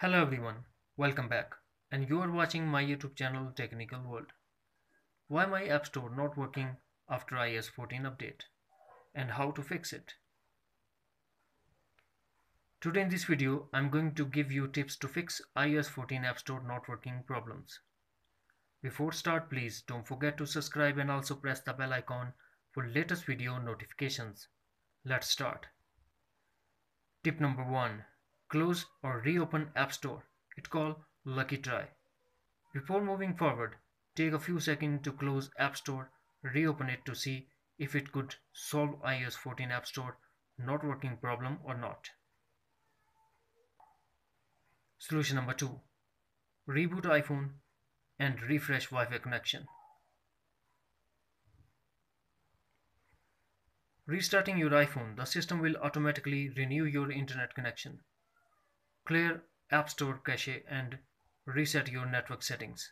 Hello everyone, welcome back. And you are watching my YouTube channel Technical World. Why my App Store not working after iOS 14 update and how to fix it. Today in this video, I'm going to give you tips to fix iOS 14 App Store not working problems. Before start, please don't forget to subscribe and also press the bell icon for latest video notifications. Let's start. Tip number 1. Close or reopen App Store. It's called Lucky Try. Before moving forward, take a few seconds to close App Store, reopen it to see if it could solve iOS 14 App Store not working problem or not. Solution number 2. Reboot iPhone and refresh Wi-Fi connection. Restarting your iPhone, the system will automatically renew your internet connection, clear App Store cache and reset your network settings.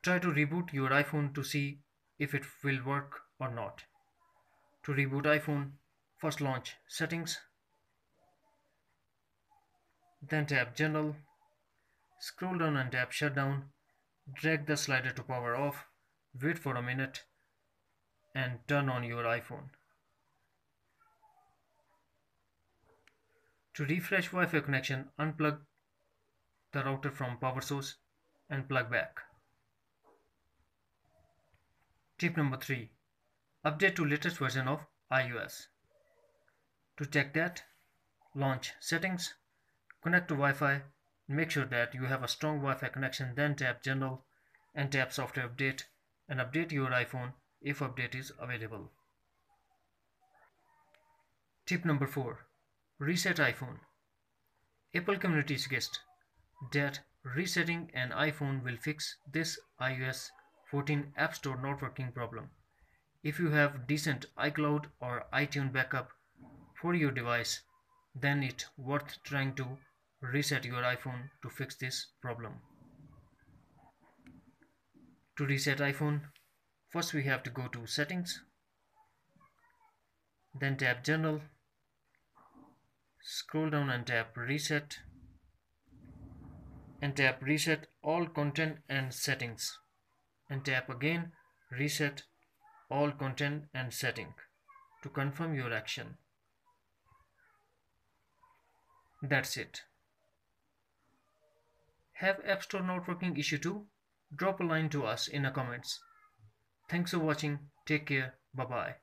Try to reboot your iPhone to see if it will work or not. To reboot iPhone, first launch Settings, then tap General, scroll down and tap Shutdown, drag the slider to power off, wait for a minute and turn on your iPhone. To refresh Wi-Fi connection, unplug the router from power source and plug back. Tip number 3. Update to latest version of iOS. To check that, launch Settings, connect to Wi-Fi, make sure that you have a strong Wi-Fi connection, then tap General and tap Software Update and update your iPhone if update is available. Tip number 4. Reset iPhone. Apple community suggests that resetting an iPhone will fix this iOS 14 App Store not working problem. If you have decent iCloud or iTunes backup for your device, then it's worth trying to reset your iPhone to fix this problem. To reset iPhone, first we have to go to Settings, then tap General, scroll down and tap Reset, and tap Reset All Content and Settings, and tap again Reset All Content and Setting to confirm your action. That's it. Have App Store not working issue too? Drop a line to us in the comments. Thanks for watching. Take care. Bye bye.